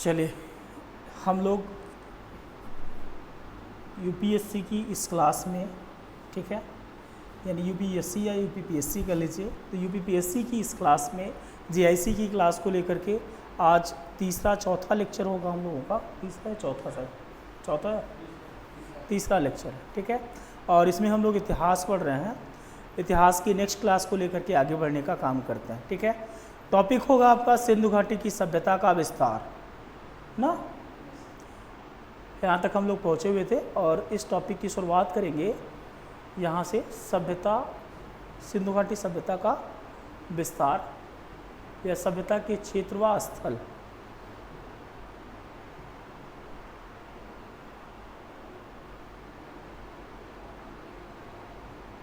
चलिए हम लोग यूपीएससी की इस क्लास में, ठीक है, यानी यूपीएससी या यूपीपीएससी कर लीजिए, तो यूपीपीएससी की इस क्लास में जीआईसी की क्लास को लेकर के आज तीसरा चौथा लेक्चर होगा हम लोगों का। तीसरा या चौथा सर? चौथा, तीसरा लेक्चर है, ठीक है। और इसमें हम लोग इतिहास पढ़ रहे हैं। इतिहास की नेक्स्ट क्लास को लेकर के आगे बढ़ने का काम करते हैं, ठीक है। टॉपिक होगा आपका सिंधु घाटी की सभ्यता का विस्तार ना। यहाँ तक हम लोग पहुँचे हुए थे और इस टॉपिक की शुरुआत करेंगे यहाँ से, सभ्यता, सिंधु घाटी सभ्यता का विस्तार या सभ्यता के क्षेत्र व स्थल।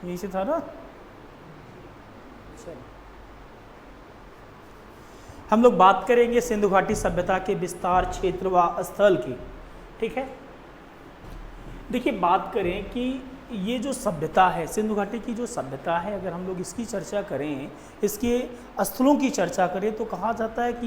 यही से था ना। चलिए हम लोग बात करेंगे सिंधु घाटी सभ्यता के विस्तार, क्षेत्र व स्थल की, ठीक है। देखिए बात करें कि ये जो सभ्यता है, सिंधु घाटी की जो सभ्यता है, अगर हम लोग इसकी चर्चा करें, इसके स्थलों की चर्चा करें, तो कहा जाता है कि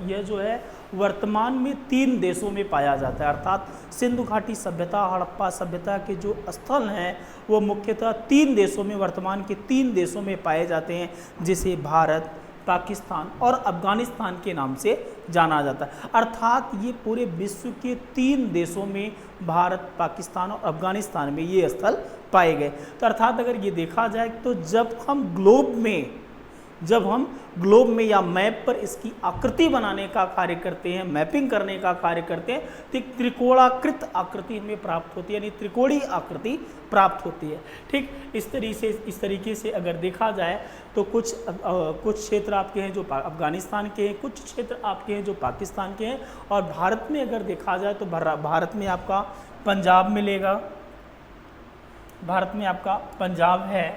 यह जो है वर्तमान में 3 देशों में पाया जाता है। अर्थात सिंधु घाटी सभ्यता, हड़प्पा सभ्यता के जो स्थल हैं वो मुख्यतः 3 देशों में, वर्तमान के 3 देशों में पाए जाते हैं, जिसे भारत, पाकिस्तान और अफगानिस्तान के नाम से जाना जाता है। अर्थात ये पूरे विश्व के 3 देशों में, भारत, पाकिस्तान और अफगानिस्तान में ये स्थल पाए गए। तो अर्थात अगर ये देखा जाए तो जब हम ग्लोब में या मैप पर इसकी आकृति बनाने का कार्य करते हैं, मैपिंग करने का कार्य करते हैं, तो एक त्रिकोणाकृत आकृति हमें प्राप्त होती है, यानी त्रिकोणीय आकृति प्राप्त होती है, ठीक। इस तरीके से अगर देखा जाए तो कुछ क्षेत्र आपके हैं जो अफगानिस्तान के हैं, कुछ क्षेत्र आपके हैं जो पाकिस्तान के हैं, और भारत में अगर देखा जाए तो भारत में आपका पंजाब मिलेगा, भारत में आपका पंजाब है,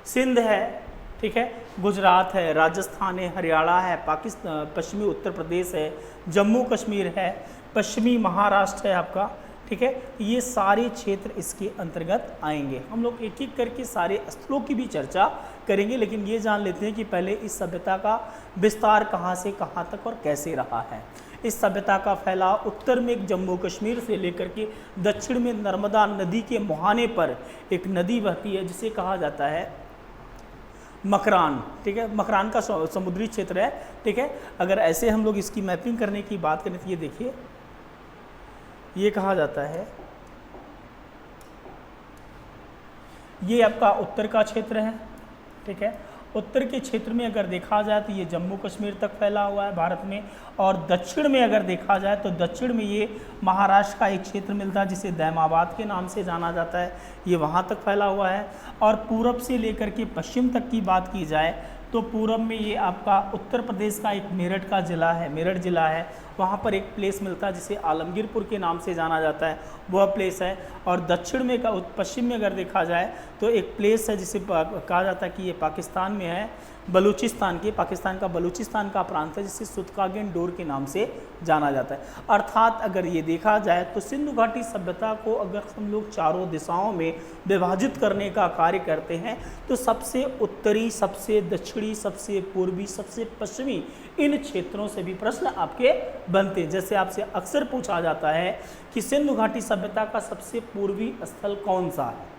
सिंध है, ठीक है, गुजरात है, राजस्थान है, हरियाणा है, पश्चिमी उत्तर प्रदेश है, जम्मू कश्मीर है, पश्चिमी महाराष्ट्र है आपका, ठीक है। ये सारे क्षेत्र इसके अंतर्गत आएंगे। हम लोग एक एक करके सारे स्थलों की भी चर्चा करेंगे, लेकिन ये जान लेते हैं कि पहले इस सभ्यता का विस्तार कहाँ से कहाँ तक और कैसे रहा है। इस सभ्यता का फैलाव उत्तर में जम्मू कश्मीर से लेकर के दक्षिण में नर्मदा नदी के मुहाने पर एक नदी बहती है जिसे कहा जाता है मकरान, ठीक है। मकरान का समुद्री क्षेत्र है, ठीक है। अगर ऐसे हम लोग इसकी मैपिंग करने की बात करें तो ये देखिए, ये कहा जाता है, ये आपका उत्तर का क्षेत्र है, ठीक है। उत्तर के क्षेत्र में अगर देखा जाए तो ये जम्मू कश्मीर तक फैला हुआ है भारत में, और दक्षिण में अगर देखा जाए तो दक्षिण में ये महाराष्ट्र का एक क्षेत्र मिलता है जिसे दैमाबाद के नाम से जाना जाता है, ये वहाँ तक फैला हुआ है। और पूरब से लेकर के पश्चिम तक की बात की जाए तो पूरब में ये आपका उत्तर प्रदेश का एक मेरठ का ज़िला है, मेरठ ज़िला है, वहाँ पर एक प्लेस मिलता है जिसे आलमगीरपुर के नाम से जाना जाता है, वह प्लेस है। और दक्षिण में पश्चिम में अगर देखा जाए तो एक प्लेस है जिसे कहा जाता है कि ये पाकिस्तान में है, बलूचिस्तान के, पाकिस्तान का बलूचिस्तान का प्रांत है जिसे सुतकागेन डोर के नाम से जाना जाता है। अर्थात अगर ये देखा जाए तो सिंधु घाटी सभ्यता को अगर हम लोग चारों दिशाओं में विभाजित करने का कार्य करते हैं तो सबसे उत्तरी, सबसे दक्षिणी, सबसे पूर्वी, सबसे पश्चिमी इन क्षेत्रों से भी प्रश्न आपके बनते हैं। जैसे आपसे अक्सर पूछा जाता है कि सिंधु घाटी सभ्यता का सबसे पूर्वी स्थल कौन सा है,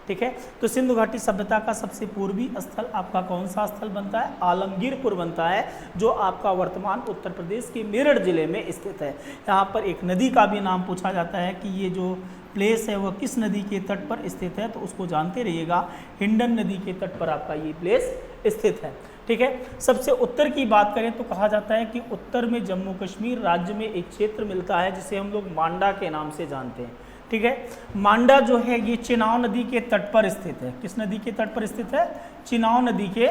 ठीक है। तो सिंधु घाटी सभ्यता का सबसे पूर्वी स्थल आपका कौन सा स्थल बनता है? आलमगीरपुर बनता है, जो आपका वर्तमान उत्तर प्रदेश के मेरठ जिले में स्थित है। यहाँ पर एक नदी का भी नाम पूछा जाता है कि ये जो प्लेस है वह किस नदी के तट पर स्थित है, तो उसको जानते रहिएगा, हिंडन नदी के तट पर आपका ये प्लेस स्थित है, ठीक है। सबसे उत्तर की बात करें तो कहा जाता है कि उत्तर में जम्मू कश्मीर राज्य में एक क्षेत्र मिलता है जिसे हम लोग मांडा के नाम से जानते हैं, ठीक है। मांडा जो है ये चिनाव नदी के तट पर स्थित है। किस नदी के तट पर स्थित है? चिनाव नदी के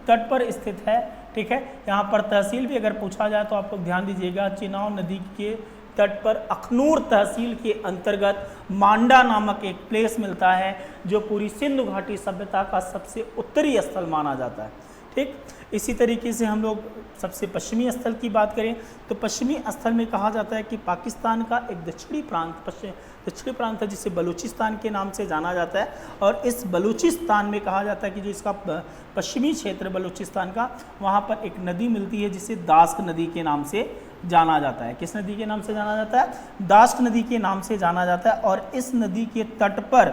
तट पर स्थित है, ठीक है। यहाँ पर तहसील भी अगर पूछा जाए तो आप लोग ध्यान दीजिएगा, चिनाव नदी के तट पर अखनूर तहसील के अंतर्गत मांडा नामक एक प्लेस मिलता है जो पूरी सिंधु घाटी सभ्यता का सबसे उत्तरी स्थल माना जाता है, ठीक। इसी तरीके से हम लोग सबसे पश्चिमी स्थल की बात करें तो पश्चिमी स्थल में कहा जाता है कि पाकिस्तान का एक दक्षिणी प्रांत है जिसे बलूचिस्तान के नाम से जाना जाता है। और इस बलूचिस्तान में कहा जाता है कि जो इसका पश्चिमी क्षेत्र बलूचिस्तान का, वहाँ पर एक नदी मिलती है जिसे दास्क नदी के नाम से जाना जाता है। किस नदी के नाम से जाना जाता है? दास्ट नदी के नाम से जाना जाता है। और इस नदी के तट पर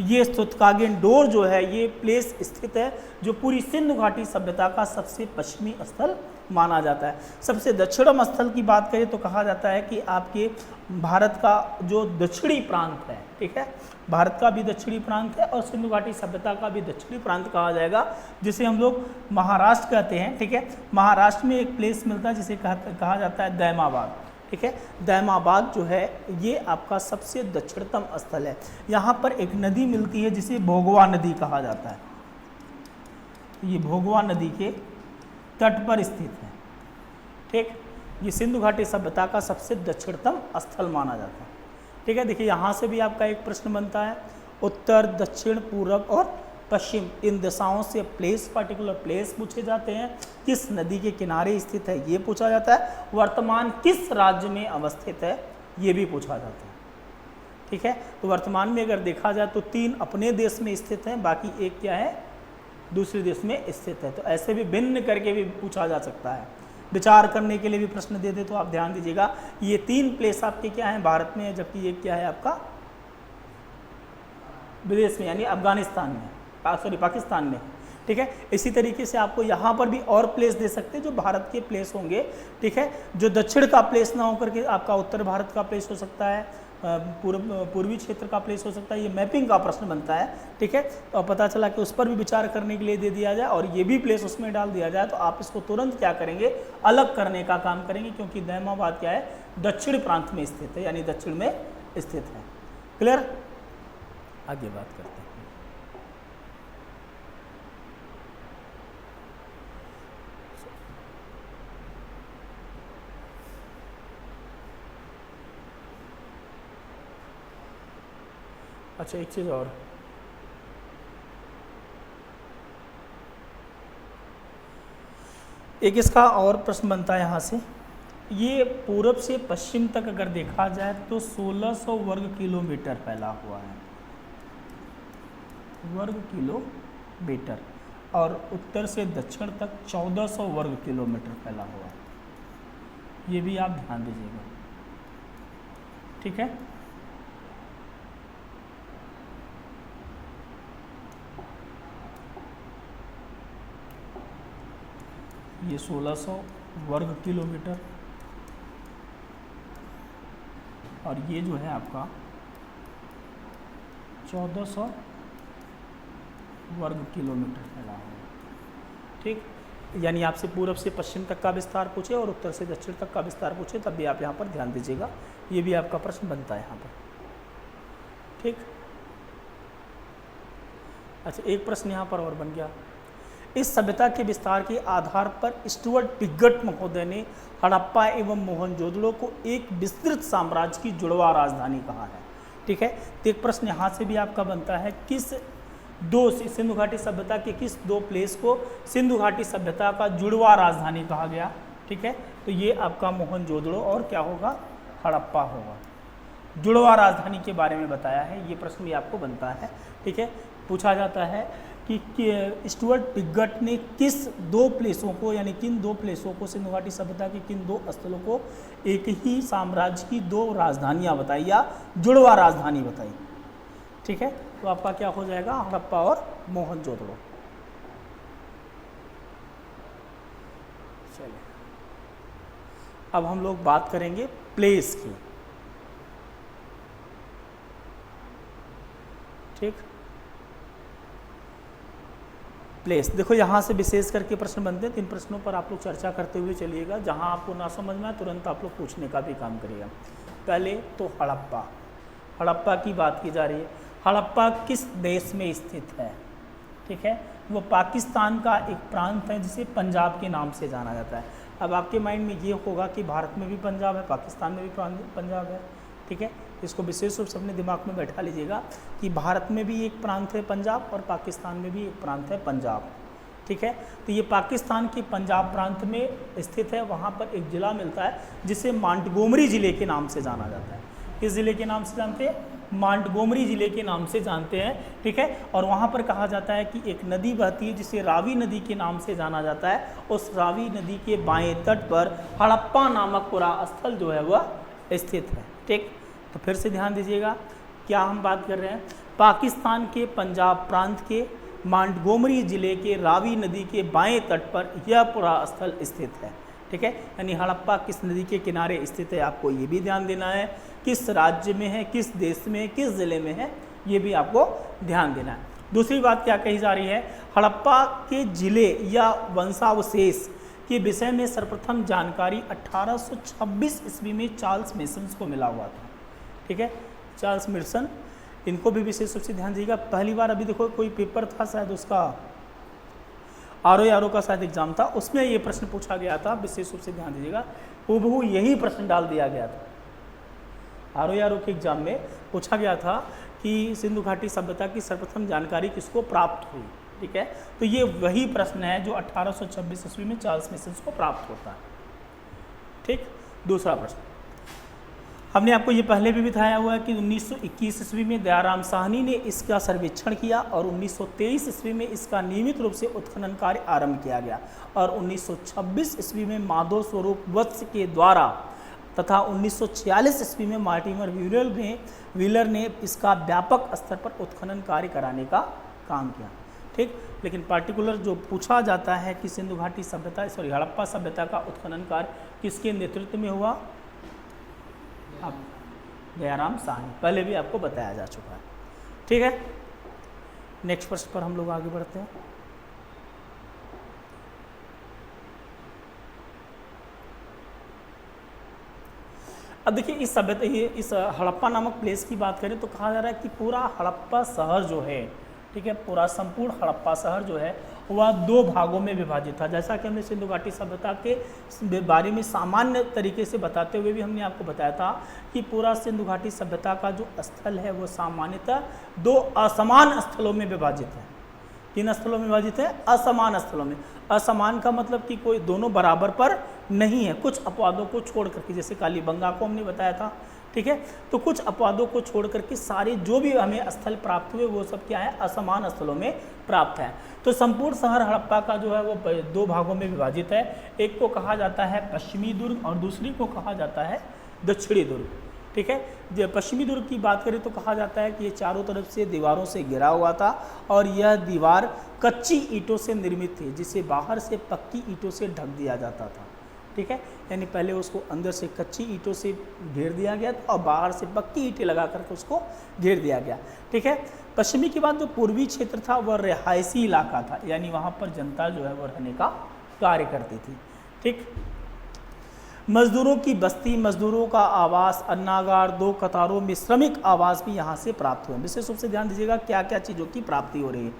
ये स्तुतकागेन-डोर जो है ये प्लेस स्थित है, जो पूरी सिंधु घाटी सभ्यता का सबसे पश्चिमी स्थल माना जाता है। सबसे दक्षिणम स्थल की बात करें तो कहा जाता है कि आपके भारत का जो दक्षिणी प्रांत है, ठीक है, भारत का भी दक्षिणी प्रांत है और सिंधु घाटी सभ्यता का भी दक्षिणी प्रांत कहा जाएगा, जिसे हम लोग महाराष्ट्र कहते हैं। ठीक है, महाराष्ट्र में एक प्लेस मिलता है जिसे कहा जाता है दैमाबाद। ठीक है, दैमाबाद जो है ये आपका सबसे दक्षिणतम स्थल है। यहाँ पर एक नदी मिलती है जिसे भोगवा नदी कहा जाता है। ये भोगवा नदी के तट पर स्थित है। ठीक, ये सिंधु घाटी सभ्यता का सबसे दक्षिणतम स्थल माना जाता है। ठीक है, देखिए यहाँ से भी आपका एक प्रश्न बनता है, उत्तर, दक्षिण, पूरब और पश्चिम इन दिशाओं से प्लेस, पर्टिकुलर प्लेस पूछे जाते हैं। किस नदी के किनारे स्थित है ये पूछा जाता है। वर्तमान किस राज्य में अवस्थित है ये भी पूछा जाता है। ठीक है, तो वर्तमान में अगर देखा जाए तो 3 अपने देश में स्थित हैं, बाकी एक क्या है, दूसरे देश में स्थित है। तो ऐसे भी भिन्न करके भी पूछा जा सकता है। विचार करने के लिए भी प्रश्न दे दे तो आप ध्यान दीजिएगा, ये 3 प्लेस आपके क्या हैं, भारत में है, जबकि एक क्या है आपका विदेश में यानी अफगानिस्तान में, पाकिस्तान में। ठीक है, इसी तरीके से आपको यहाँ पर भी और प्लेस दे सकते हैं जो भारत के प्लेस होंगे। ठीक है, जो दक्षिण का प्लेस ना होकर के आपका उत्तर भारत का प्लेस हो सकता है, पूर्वी क्षेत्र का प्लेस हो सकता है। ये मैपिंग का प्रश्न बनता है। ठीक है, तो पता चला कि उस पर भी विचार करने के लिए दे दिया जाए और ये भी प्लेस उसमें डाल दिया जाए, तो आप इसको तुरंत क्या करेंगे, अलग करने का काम करेंगे, क्योंकि दैमाबाद क्या है, दक्षिण प्रांत में स्थित है, यानी दक्षिण में स्थित है। क्लियर, आगे बात करते हैं। अच्छा, एक चीज़ और, एक इसका और प्रश्न बनता है यहाँ से, ये पूरब से पश्चिम तक अगर देखा जाए तो 1600 वर्ग किलोमीटर फैला हुआ है, वर्ग किलोमीटर, और उत्तर से दक्षिण तक 1400 वर्ग किलोमीटर फैला हुआ है। ये भी आप ध्यान दीजिएगा। ठीक है, ये 1600 वर्ग किलोमीटर और ये जो है आपका 1400 वर्ग किलोमीटर फैला हुआ है। ठीक, यानी आपसे पूरब से पश्चिम तक का विस्तार पूछे और उत्तर से दक्षिण तक का विस्तार पूछे, तब भी आप यहाँ पर ध्यान दीजिएगा, ये भी आपका प्रश्न बनता है यहाँ पर। ठीक, अच्छा, एक प्रश्न यहाँ पर और बन गया, इस सभ्यता के विस्तार के आधार पर स्टुअर्ट पिगट महोदय ने हड़प्पा एवं मोहनजोदड़ो को एक विस्तृत साम्राज्य की जुड़वा राजधानी कहा है। ठीक है, तो एक प्रश्न यहाँ से भी आपका बनता है, किस दो सिंधु घाटी सभ्यता के किस 2 प्लेस को सिंधु घाटी सभ्यता का जुड़वा राजधानी कहा गया। ठीक है, तो ये आपका मोहनजोदड़ो और क्या होगा, हड़प्पा होगा। जुड़वा राजधानी के बारे में बताया है, ये प्रश्न भी आपको बनता है। ठीक है, पूछा जाता है कि स्टुअर्ट पिगट ने किस 2 प्लेसों को, यानी किन 2 प्लेसों को, सिंधु घाटी सभ्यता के किन 2 स्थलों को एक ही साम्राज्य की 2 राजधानियां बताई या जुड़वा राजधानी बताई। ठीक है, तो आपका क्या हो जाएगा, हड़प्पा और मोहनजोदड़ो। चलिए, अब हम लोग बात करेंगे प्लेस की। ठीक, प्लेस, देखो यहाँ से विशेष करके प्रश्न बनते हैं। 3 प्रश्नों पर आप लोग चर्चा करते हुए चलिएगा, जहाँ आपको ना समझ में आए तुरंत आप लोग पूछने का भी काम करिएगा। पहले तो हड़प्पा, हड़प्पा की बात की जा रही है। हड़प्पा किस देश में स्थित है? ठीक है, वो पाकिस्तान का एक प्रांत है जिसे पंजाब के नाम से जाना जाता है। अब आपके माइंड में ये होगा कि भारत में भी पंजाब है, पाकिस्तान में भी पंजाब है। ठीक है, इसको विशेष रूप से अपने दिमाग में बैठा लीजिएगा कि भारत में भी एक प्रांत है पंजाब और पाकिस्तान में भी एक प्रांत है पंजाब। ठीक है, तो ये पाकिस्तान के पंजाब प्रांत में स्थित है। वहाँ पर एक ज़िला मिलता है जिसे मांटगोमरी ज़िले के नाम से जाना जाता है। किस ज़िले के नाम से जानते हैं? मांटगोमरी जिले के नाम से जानते हैं, ठीक है। और वहाँ पर कहा जाता है कि एक नदी बहती है जिसे रावी नदी के नाम से जाना जाता है। उस रावी नदी के बाएं तट पर हड़प्पा नामक पुरास्थल जो है वह स्थित है, ठीक। तो फिर से ध्यान दीजिएगा, क्या हम बात कर रहे हैं, पाकिस्तान के पंजाब प्रांत के मांटगोमरी जिले के रावी नदी के बाएं तट पर यह पुरास्थल स्थित है, ठीक है। यानी हड़प्पा किस नदी के किनारे स्थित है, आपको ये भी ध्यान देना है, किस राज्य में है, किस देश में, किस ज़िले में है, ये भी आपको ध्यान देना है। दूसरी बात क्या कही जा रही है, हड़प्पा के जिले या वंशावशेष के विषय में सर्वप्रथम जानकारी 1826 ईस्वी में चार्ल्स मेसन को मिला हुआ था, ठीक है। चार्ल्स मेसन, इनको भी विशेष रूप से ध्यान दीजिएगा। पहली बार अभी देखो कोई पेपर था शायद उसका आरओ का शायद एग्जाम था, उसमें ये प्रश्न पूछा गया था, विशेष रूप से ध्यान दीजिएगा, हूबहू यही प्रश्न डाल दिया गया था। आरओ के एग्जाम में पूछा गया था कि सिंधु घाटी सभ्यता की सर्वप्रथम जानकारी किसको प्राप्त हुई, ठीक है। तो ये वही प्रश्न है जो 1826 ईस्वी में चार्ल्स मेसन को प्राप्त होता है, ठीक। दूसरा प्रश्न हमने आपको ये पहले भी बताया हुआ है कि 1921 ईस्वी में दयाराम साहनी ने इसका सर्वेक्षण किया और 1923 ईस्वी में इसका नियमित रूप से उत्खनन कार्य आरंभ किया गया और 1926 ईस्वी में माधव स्वरूप वत्स के द्वारा तथा 1946 ईस्वी में मार्टिमर व्हीलर ने इसका व्यापक स्तर पर उत्खनन कार्य कराने का काम किया, ठीक। लेकिन पार्टिकुलर जो पूछा जाता है कि सिंधु घाटी सभ्यता हड़प्पा सभ्यता का उत्खनन कार्य किसके नेतृत्व में हुआ, आप दयाराम साहनी, पहले भी आपको बताया जा चुका है, ठीक है। नेक्स्ट प्रश्न पर हम लोग आगे बढ़ते हैं। अब देखिए इस सभ्यता, ये इस हड़प्पा नामक प्लेस की बात करें तो कहा जा रहा है कि पूरा हड़प्पा शहर जो है, ठीक है, पूरा संपूर्ण हड़प्पा शहर जो है वह 2 भागों में विभाजित था। जैसा कि हमने सिंधु घाटी सभ्यता के बारे में सामान्य तरीके से बताते हुए भी हमने आपको बताया था कि पूरा सिंधु घाटी सभ्यता का जो स्थल है वो सामान्यतः 2 असमान स्थलों में विभाजित है। किन स्थलों में विभाजित है, असमान स्थलों में। असमान का मतलब कि कोई दोनों बराबर पर नहीं है, कुछ अपवादों को छोड़ करके, जैसे कालीबंगा को हमने बताया था, ठीक है। तो कुछ अपवादों को छोड़ करके सारे जो भी हमें स्थल प्राप्त हुए वो सब क्या है, असमान स्थलों में प्राप्त है। तो संपूर्ण शहर हड़प्पा का जो है वो 2 भागों में विभाजित है। एक को कहा जाता है पश्चिमी दुर्ग और दूसरी को कहा जाता है दक्षिणी दुर्ग, ठीक है। जब पश्चिमी दुर्ग की बात करें तो कहा जाता है कि ये चारों तरफ से दीवारों से घिरा हुआ था और यह दीवार कच्ची ईंटों से निर्मित थी जिसे बाहर से पक्की ईंटों से ढक दिया जाता था, ठीक है। यानी पहले उसको अंदर से कच्ची ईंटों से घेर दिया गया और बाहर से पक्की ईंटें लगा करके उसको घेर दिया गया, ठीक है। पश्चिमी के बाद जो पूर्वी क्षेत्र था वह रिहायशी इलाका था, यानी वहाँ पर जनता जो है वो रहने का कार्य करती थी, ठीक। मजदूरों की बस्ती, मजदूरों का आवास, अन्नागार, 2 कतारों में श्रमिक आवास भी यहाँ से प्राप्त हुए। विशेष रूप से ध्यान दीजिएगा क्या क्या चीज़ों की प्राप्ति हो रही है।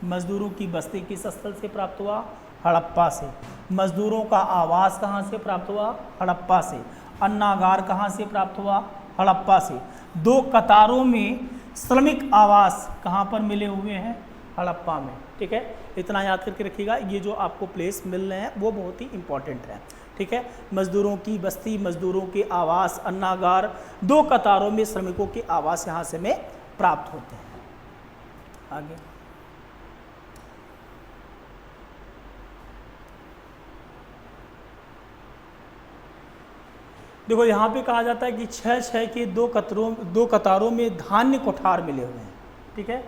मजदूरों की बस्ती किस स्थल से प्राप्त हुआ, हड़प्पा से। मजदूरों का आवास कहाँ से प्राप्त हुआ, हड़प्पा से। अन्नागार कहाँ से प्राप्त हुआ, हड़प्पा से। 2 कतारों में श्रमिक आवास कहाँ पर मिले हुए हैं, हड़प्पा में, ठीक है। इतना याद करके रखिएगा, ये जो आपको प्लेस मिल रहे हैं वो बहुत ही इंपॉर्टेंट है, ठीक है। मजदूरों की बस्ती, मजदूरों के आवास, अन्नागार, 2 कतारों में श्रमिकों के आवास यहाँ से में प्राप्त होते हैं। आगे देखो यहाँ पे कहा जाता है कि 6 के 2 कतारों में धान्य कोठार मिले हुए हैं, ठीक है।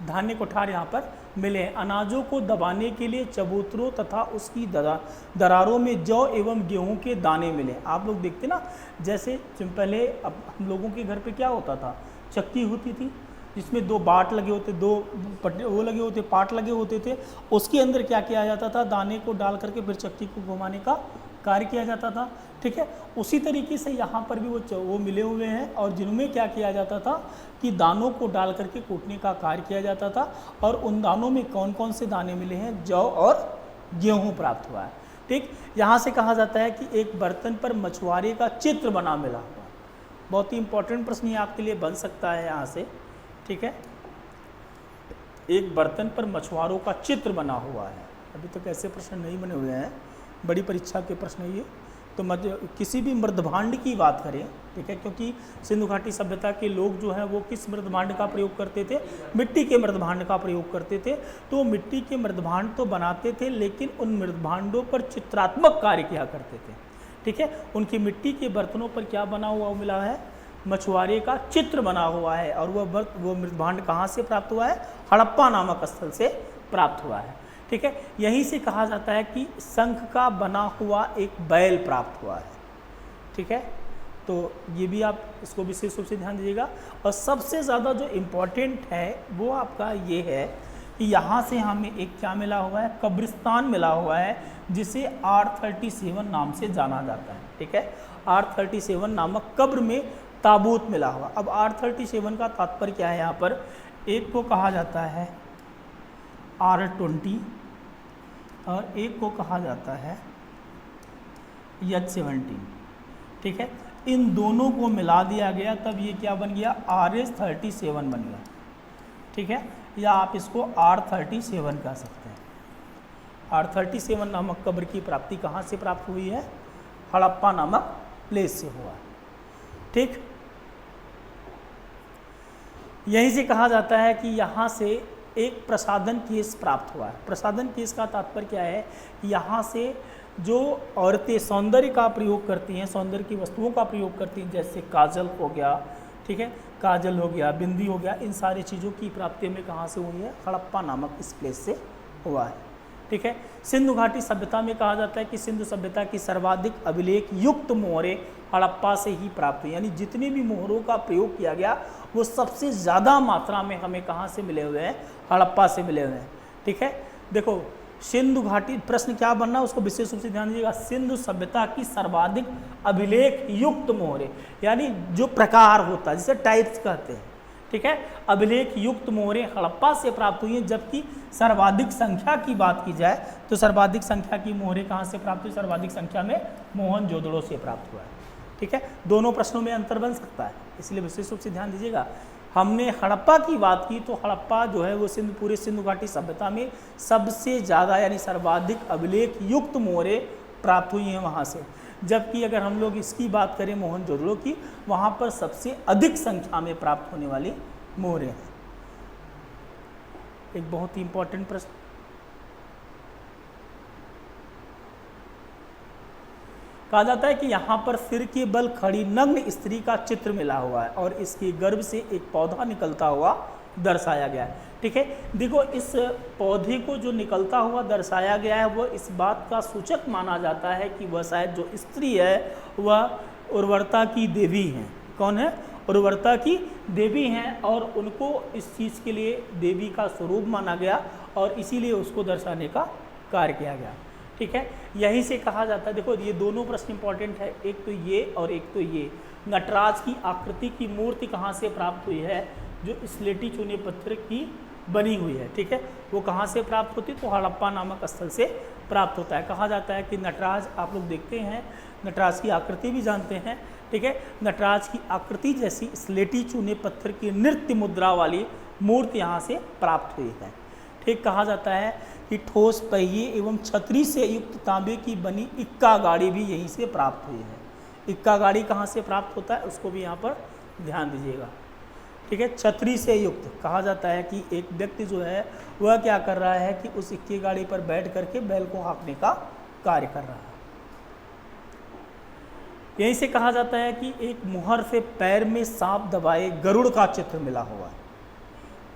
धान्य कोठार यहाँ पर मिले हैं। अनाजों को दबाने के लिए चबूतरों तथा उसकी दरारों में जौ एवं गेहूं के दाने मिले। आप लोग देखते ना, जैसे पहले अब हम लोगों के घर पे क्या होता था, चक्की होती थी जिसमें 2 बाट लगे होते, 2 वो लगे होते, पार्ट लगे होते थे। उसके अंदर क्या किया जाता था, दाने को डाल करके फिर चक्की को घुमाने का कार्य किया जाता था, ठीक है। उसी तरीके से यहाँ पर भी वो मिले हुए हैं और जिनमें क्या किया जाता था कि दानों को डाल करके कूटने का कार्य किया जाता था। और उन दानों में कौन कौन से दाने मिले हैं, जौ और गेहूं प्राप्त हुआ है, ठीक। यहाँ से कहा जाता है कि एक बर्तन पर मछुआरे का चित्र बना मिला हुआ। बहुत ही इंपॉर्टेंट प्रश्न ये आपके लिए बन सकता है यहाँ से, ठीक है। एक बर्तन पर मछुआरों का चित्र बना हुआ है। अभी तक ऐसे प्रश्न नहीं बने हुए हैं, बड़ी परीक्षा के प्रश्न ये तो किसी भी मृदभांड की बात करें, ठीक है, क्योंकि सिंधु घाटी सभ्यता के लोग जो हैं वो किस मृदभांड का प्रयोग करते थे, मिट्टी के मृदभांड का प्रयोग करते थे। तो मिट्टी के मृदभांड तो बनाते थे, लेकिन उन मृदभांडों पर चित्रात्मक कार्य किया करते थे, ठीक है। उनकी मिट्टी के बर्तनों पर क्या बना हुआ मिला है, मछुआरे का चित्र बना हुआ है, और वो मृदभांड कहाँ से प्राप्त हुआ है, हड़प्पा नामक स्थल से प्राप्त हुआ है, ठीक है। यहीं से कहा जाता है कि शंख का बना हुआ एक बैल प्राप्त हुआ है, ठीक है। तो ये भी आप इसको विशेष रूप से ध्यान दीजिएगा। और सबसे ज़्यादा जो इम्पोर्टेंट है वो आपका ये है कि यहाँ से हमें एक क्या मिला हुआ है, कब्रिस्तान मिला हुआ है, जिसे R37 नाम से जाना जाता है, ठीक है। R37 नामक कब्र में ताबूत मिला हुआ। अब R37 का तात्पर्य क्या है, यहाँ पर एक को कहा जाता है R20 और एक को कहा जाता है H17, ठीक है। इन दोनों को मिला दिया गया, तब ये क्या बन गया, RS37 बन गया, ठीक है। या आप इसको R37 कह सकते हैं। R37 नामक कब्र की प्राप्ति कहाँ से प्राप्त हुई है, हड़प्पा नामक प्लेस से हुआ है, ठीक। यहीं से कहा जाता है कि यहाँ से एक प्रसादन केस प्राप्त हुआ है। प्रसादन केस का तात्पर्य क्या है, यहाँ से जो औरतें सौंदर्य का प्रयोग करती हैं, सौंदर्य की वस्तुओं का प्रयोग करती हैं, जैसे काजल हो गया, ठीक है, काजल हो गया, बिंदी हो गया, इन सारी चीज़ों की प्राप्ति में कहाँ से हुई है, हड़प्पा नामक इस प्लेस से हुआ है, ठीक है। सिंधु घाटी सभ्यता में कहा जाता है कि सिंधु सभ्यता की सर्वाधिक अभिलेख युक्त मोहरें हड़प्पा से ही प्राप्त हुई, यानी जितने भी मोहरों का प्रयोग किया गया वो सबसे ज़्यादा मात्रा में हमें कहाँ से मिले हुए हैं, हड़प्पा से मिले हुए हैं, ठीक है। देखो सिंधु घाटी, प्रश्न क्या बनना उसको विशेष रूप से ध्यान दीजिएगा, सिंधु सभ्यता की सर्वाधिक अभिलेख युक्त मोहरें, यानी जो प्रकार होता है जिसे टाइप्स कहते हैं, ठीक है, अभिलेख युक्त मोहरें हड़प्पा से प्राप्त हुई हैं। जबकि सर्वाधिक संख्या की बात की जाए तो सर्वाधिक संख्या की मोहरें कहाँ से प्राप्त हुई, सर्वाधिक संख्या में मोहनजोदड़ो से प्राप्त हुआ है, ठीक है। दोनों प्रश्नों में अंतर बन सकता है, इसलिए विशेष रूप से ध्यान दीजिएगा। हमने हड़प्पा की बात की तो हड़प्पा जो है वो पूरे सिंधु घाटी सभ्यता में सबसे ज़्यादा यानी सर्वाधिक अभिलेख युक्त मोहरें प्राप्त हुई हैं वहाँ से। जबकि अगर हम लोग इसकी बात करें मोहनजोदड़ो की, वहाँ पर सबसे अधिक संख्या में प्राप्त होने वाली मोहरें हैं। एक बहुत ही इंपॉर्टेंट प्रश्न, कहा जाता है कि यहाँ पर सिर के बल खड़ी नग्न स्त्री का चित्र मिला हुआ है और इसके गर्भ से एक पौधा निकलता हुआ दर्शाया गया है, ठीक है। देखो इस पौधे को जो निकलता हुआ दर्शाया गया है वो इस बात का सूचक माना जाता है कि वह शायद जो स्त्री है वह उर्वरता की देवी हैं। कौन है, उर्वरता की देवी हैं, और उनको इस चीज़ के लिए देवी का स्वरूप माना गया और इसीलिए उसको दर्शाने का कार्य किया गया, ठीक है। यही से कहा जाता है, देखो ये दोनों प्रश्न इंपॉर्टेंट है, एक तो ये और एक तो ये, नटराज की आकृति की मूर्ति कहाँ से प्राप्त हुई है, जो स्लेटी चूने पत्थर की बनी हुई है, ठीक है, वो कहाँ से प्राप्त होती है, तो हड़प्पा नामक स्थल से प्राप्त होता है। कहा जाता है कि नटराज, आप लोग देखते हैं नटराज की आकृति भी जानते हैं, ठीक है, नटराज की आकृति जैसी स्लेटी चूने पत्थर की नृत्य मुद्रा वाली मूर्ति यहाँ से प्राप्त हुई है, ठीक। कहा जाता है कि ठोस पहिए एवं छतरी से युक्त तांबे की बनी इक्का गाड़ी भी यहीं से प्राप्त हुई है। इक्का गाड़ी कहाँ से प्राप्त होता है उसको भी यहाँ पर ध्यान दीजिएगा, ठीक है। छतरी से युक्त, कहा जाता है कि एक व्यक्ति जो है वह क्या कर रहा है कि उस इक्के गाड़ी पर बैठ करके बैल को हाँकने का कार्य कर रहा है। यहीं से कहा जाता है कि एक मुहर से पैर में सांप दबाए गरुड़ का चित्र मिला हुआ है,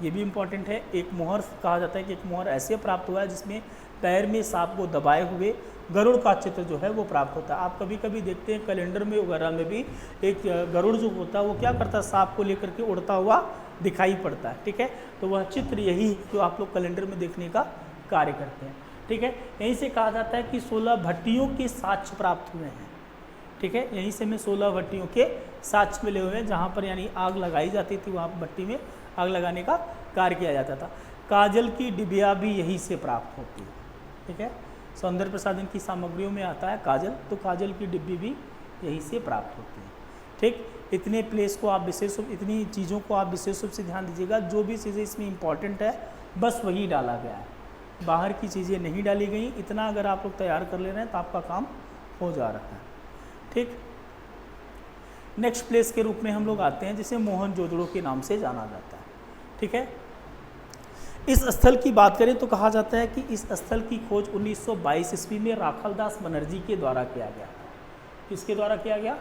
ये भी इम्पॉर्टेंट है। एक मुहर, कहा जाता है कि एक मुहर ऐसे प्राप्त हुआ है जिसमें पैर में सांप को दबाए हुए गरुड़ का चित्र जो है वो प्राप्त होता है। आप कभी कभी देखते हैं कैलेंडर में वगैरह में भी एक गरुड़ जो होता है वो क्या करता है, सांप को लेकर के उड़ता हुआ दिखाई पड़ता है, ठीक है। तो वह चित्र यही जो आप लोग कैलेंडर में देखने का कार्य करते हैं, ठीक है। यहीं से कहा जाता है कि 16 भट्टियों के साक्ष्य प्राप्त हुए हैं, ठीक है। यहीं से में 16 भट्टियों के साक्ष्य मिले हुए हैं जहाँ पर यानी आग लगाई जाती थी, वहाँ भट्टी में आग लगाने का कार्य किया जाता था। काजल की डिबिया भी यहीं से प्राप्त होती है, ठीक है। सौंदर्य प्रसाधन की सामग्रियों में आता है काजल, तो काजल की डिब्बी भी यहीं से प्राप्त होती है, ठीक। इतने प्लेस को आप विशेष रूप, इतनी चीज़ों को आप विशेष रूप से ध्यान दीजिएगा। जो भी चीज़ें इसमें इंपॉर्टेंट है बस वही डाला गया है, बाहर की चीज़ें नहीं डाली गई। इतना अगर आप लोग तैयार कर ले रहे हैं तो आपका काम हो जा रहा है। ठीक। नेक्स्ट प्लेस के रूप में हम लोग आते हैं जिसे मोहनजोदड़ो के नाम से जाना जाता है। ठीक है, इस स्थल की बात करें तो कहा जाता है कि इस स्थल की खोज 1922 ईस्वी में राखलदास बनर्जी के द्वारा किया गया। किसके द्वारा किया गया?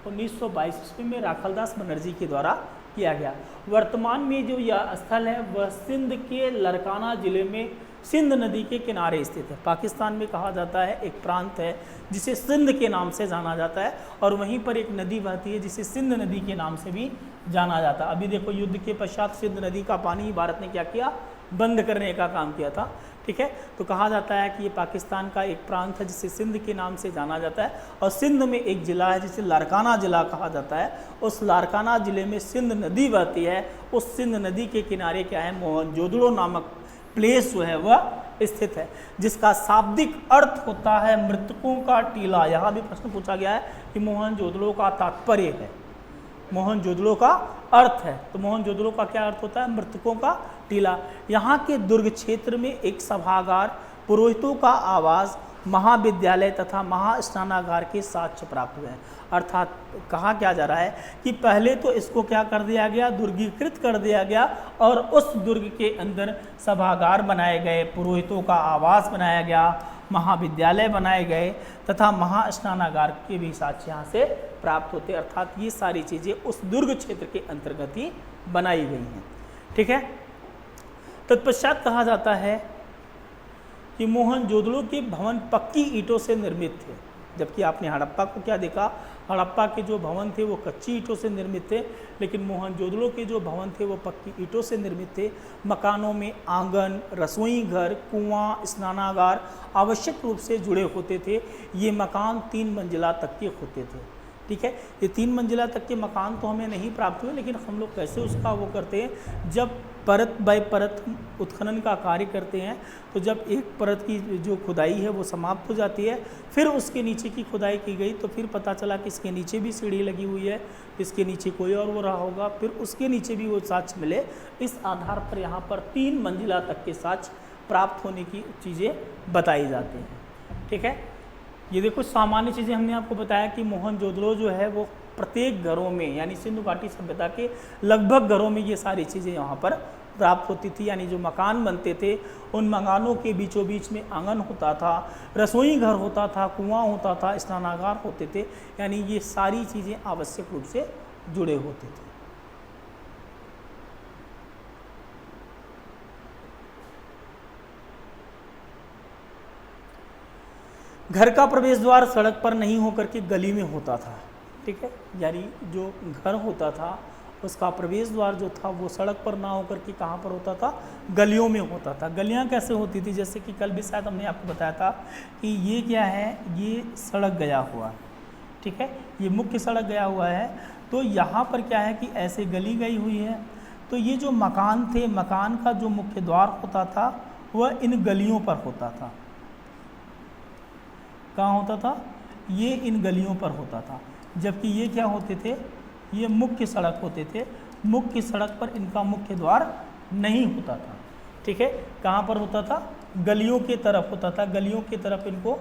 1922 ईस्वी में राखलदास बनर्जी के द्वारा किया गया। वर्तमान में जो यह स्थल है वह सिंध के लरकाना जिले में सिंध नदी के किनारे स्थित है। पाकिस्तान में कहा जाता है एक प्रांत है जिसे सिंध के नाम से जाना जाता है, और वहीं पर एक नदी बहती है जिसे सिंध नदी के नाम से भी जाना जाता है। अभी देखो, युद्ध के पश्चात सिंध नदी का पानी भारत ने क्या किया? बंद करने का काम किया था। ठीक है, तो कहा जाता है कि ये पाकिस्तान का एक प्रांत है जिसे सिंध के नाम से जाना जाता है, और सिंध में एक ज़िला है जिसे लारकाना ज़िला कहा जाता है। उस लारकाना ज़िले में सिंध नदी बहती है। उस सिंध नदी के किनारे क्या है? मोहनजोदड़ो नामक प्लेस जो है वह स्थित है, जिसका शाब्दिक अर्थ होता है मृतकों का टीला। यहाँ भी प्रश्न पूछा गया है कि मोहनजोदड़ो का तात्पर्य है, मोहनजोदड़ो का अर्थ है, तो मोहनजोदड़ो का क्या अर्थ होता है? मृतकों का टीला। यहाँ के दुर्ग क्षेत्र में एक सभागार, पुरोहितों का आवास, महाविद्यालय तथा महास्नानागार के साक्ष्य प्राप्त हुए हैं। अर्थात कहा क्या जा रहा है कि पहले तो इसको क्या कर दिया गया? दुर्गीकृत कर दिया गया, और उस दुर्ग के अंदर सभागार बनाए गए, पुरोहितों का आवास बनाया गया, महाविद्यालय बनाए गए तथा महास्नानागार के भी साक्ष्य यहाँ से प्राप्त होते। अर्थात ये सारी चीज़ें उस दुर्ग क्षेत्र के अंतर्गत ही बनाई गई हैं। ठीक है, तत्पश्चात कहा जाता है कि मोहनजोदड़ो के भवन पक्की ईंटों से निर्मित थे, जबकि आपने हड़प्पा को क्या देखा? हड़प्पा के जो भवन थे वो कच्ची ईंटों से निर्मित थे, लेकिन मोहनजोदड़ो के जो भवन थे वो पक्की ईंटों से निर्मित थे। मकानों में आंगन, रसोई घर, कुआं, स्नानागार आवश्यक रूप से जुड़े होते थे। ये मकान 3 मंजिला तक के होते थे। ठीक है, ये 3 मंजिला तक के मकान तो हमें नहीं प्राप्त हुए, लेकिन हम लोग कैसे उसका वो करते हैं? जब परत बाय परत उत्खनन का कार्य करते हैं, तो जब एक परत की जो खुदाई है वो समाप्त हो जाती है, फिर उसके नीचे की खुदाई की गई, तो फिर पता चला कि इसके नीचे भी सीढ़ी लगी हुई है, इसके नीचे कोई और वो रहा होगा, फिर उसके नीचे भी वो साक्ष्य मिले। इस आधार पर यहाँ पर 3 मंजिला तक के साक्ष्य प्राप्त होने की चीज़ें बताई जाती हैं। ठीक है, ये देखो सामान्य चीज़ें हमने आपको बताया कि मोहनजोदड़ो जो है वो प्रत्येक घरों में, यानी सिंधु घाटी सभ्यता के लगभग घरों में ये सारी चीज़ें यहाँ पर प्राप्त होती थी। यानी जो मकान बनते थे उन मकानों के बीचों बीच में आंगन होता था, रसोई घर होता था, कुआं होता था, स्नानागार होते थे, यानी ये सारी चीज़ें आवश्यक रूप से जुड़े होते थे। घर का प्रवेश द्वार सड़क पर नहीं होकर के गली में होता था। ठीक है, यानी जो घर होता था उसका प्रवेश द्वार जो था वो सड़क पर ना होकर के कहाँ पर होता था? गलियों में होता था। गलियाँ कैसे होती थी? जैसे कि कल भी शायद हमने आपको बताया था कि ये क्या है? ये सड़क गया हुआ है। ठीक है, ये मुख्य सड़क गया हुआ है, तो यहाँ पर क्या है कि ऐसे गली गई हुई है, तो ये जो मकान थे, मकान का जो मुख्य द्वार होता था वह इन गलियों पर होता था। कहाँ होता था? ये इन गलियों पर होता था, जबकि ये क्या होते थे? ये मुख्य सड़क होते थे। मुख्य सड़क पर इनका मुख्य द्वार नहीं होता था। ठीक है, कहाँ पर होता था? गलियों के तरफ होता था। गलियों की तरफ इनको